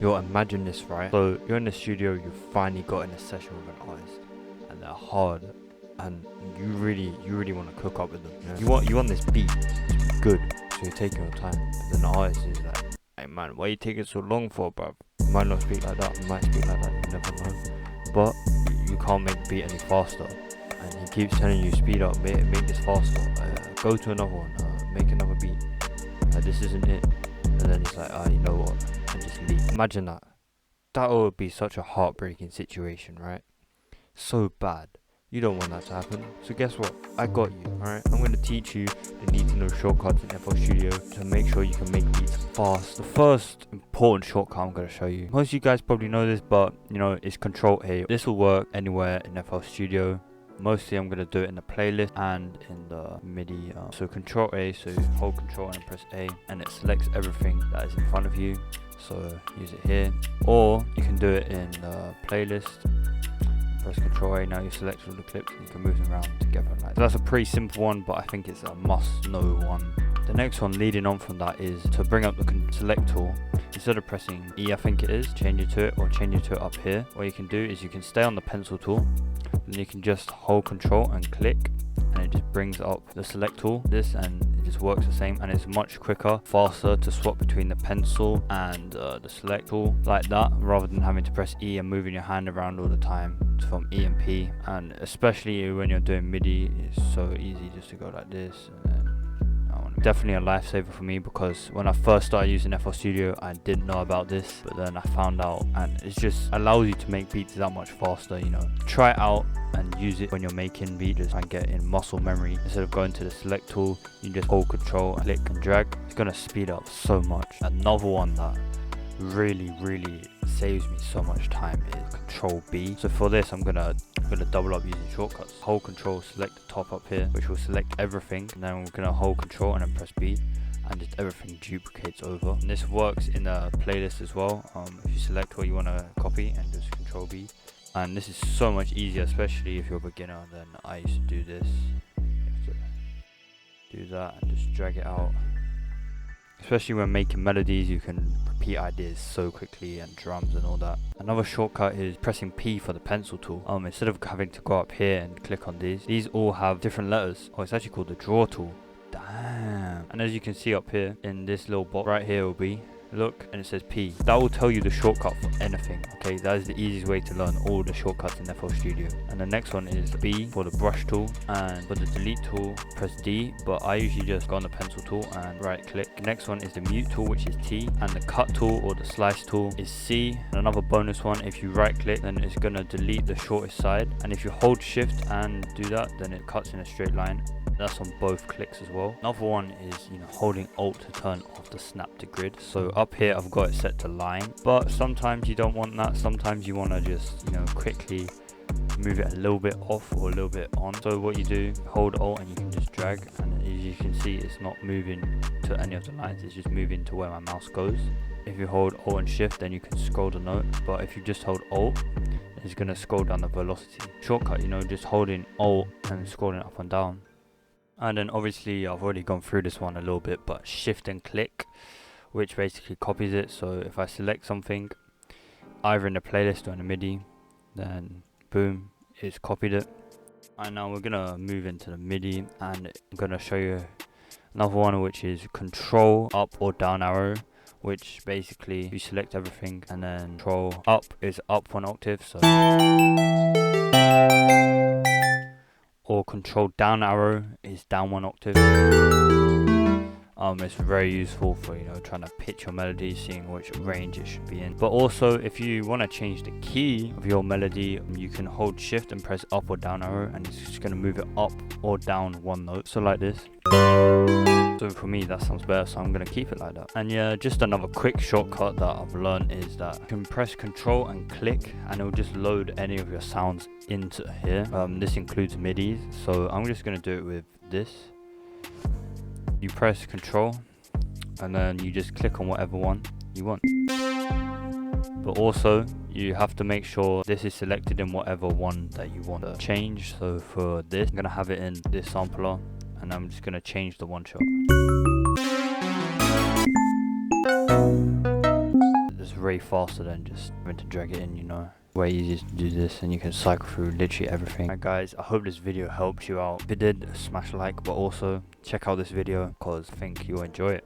Yo, imagine this, right? So you're in the studio, you finally got in a session with an artist, and they're hard, and you really want to cook up with them. You want this beat to be good, so you're taking your time. But then the artist is like, "Hey man, why you taking so long for, bruv? You might not speak like that, you might speak like that, you never know." But you can't make the beat any faster, and he keeps telling you, "Speed up, make this faster. Go to another one, make another beat. This isn't it." And then it's like, you know what? And just leave. Imagine that. That would be such a heartbreaking situation, right? So bad. You don't want that to happen. So guess what? I got you, alright? I'm going to teach you the need to know shortcuts in FL Studio to make sure you can make beats fast. The first important shortcut I'm going to show you. Most of you guys probably know this, but it's Control A. This will work anywhere in FL Studio. Mostly I'm going to do it in the playlist and in the Midi. So Control A, so hold Control and press A, and it selects everything that is in front of you. So use it here, or you can do it in the playlist. Press Control A, now you select all the clips and you can move them around together like that. So that's a pretty simple one, but I think it's a must-know one. The next one leading on from that is to bring up the select tool. Instead of pressing E, I think it is, change it to it, or change it to it up here. What you can do is you can stay on the pencil tool, and you can just hold Control and click, and it just brings up the select tool, and it just works the same, and it's much quicker, faster to swap between the pencil and the select tool like that, rather than having to press E and moving your hand around all the time from E and P. And especially when you're doing MIDI, it's so easy just to go like this. And then definitely a lifesaver for me, because when I first started using FL Studio I didn't know about this, but then I found out, and it just allows you to make beats that much faster. Try it out and use it when you're making beats. Just try and get in muscle memory. Instead of going to the select tool, you just hold Control, click and drag. It's gonna speed up so much. Another one that really saves me so much time is Control B. So for this I'm gonna double up using shortcuts. Hold Control, select the top up here, which will select everything, and then we're gonna hold Control and then press B, and just everything duplicates over. And this works in a playlist as well. If you select what you want to copy and just Control B, and this is so much easier, especially if you're a beginner. Then I used to do this. You have to do that and just drag it out. Especially when making melodies, you can repeat ideas so quickly, and drums and all that. Another shortcut is pressing P for the pencil tool. Instead of having to go up here and click on these all have different letters. Oh, it's actually called the draw tool. Damn. And as you can see up here in this little box right here will be, look, and it says P. That will tell you the shortcut for anything. Okay, that is the easiest way to learn all the shortcuts in FL Studio. And the next one is B for the brush tool, and for the delete tool press D, but I usually just go on the pencil tool and right click. The next one is the mute tool, which is T, and the cut tool or the slice tool is C. And another bonus one, if you right click, then it's gonna delete the shortest side, and if you hold shift and do that, then it cuts in a straight line. That's on both clicks as well. Another one is holding Alt to turn off the snap to grid. So up here I've got it set to line, but sometimes you don't want that. Sometimes you want to just quickly move it a little bit off or a little bit on. So what you do, hold Alt and you can just drag, and as you can see it's not moving to any of the lines, it's just moving to where my mouse goes. If you hold Alt and Shift, then you can scroll the note, but if you just hold Alt, it's going to scroll down the velocity. Shortcut, just holding Alt and scrolling up and down. And then obviously I've already gone through this one a little bit, but shift and click, which basically copies it. So if I select something either in the playlist or in the MIDI, then boom, it's copied it. And now we're gonna move into the MIDI, and I'm gonna show you another one, which is Control up or down arrow, which basically you select everything, and then Control up is up 1 octave, so, or Control down arrow is down 1 octave. It's very useful for trying to pitch your melody, seeing which range it should be in. But also if you want to change the key of your melody, you can hold shift and press up or down arrow, and it's just going to move it up or down 1 note, so like this. So for me that sounds better, so I'm going to keep it like that. And yeah, just another quick shortcut that I've learned is that you can press Control and click, and it will just load any of your sounds into here. This includes MIDIs, so I'm just going to do it with this. You press Control and then you just click on whatever one you want. But also you have to make sure this is selected in whatever one that you want to change. So for this, I'm going to have it in this sampler, and I'm just going to change the one shot. It's way faster than just having to drag it in, you know. Way easier to do this, and you can cycle through literally everything. Alright guys, I hope this video helps you out. If it did, smash like, but also check out this video because I think you'll enjoy it.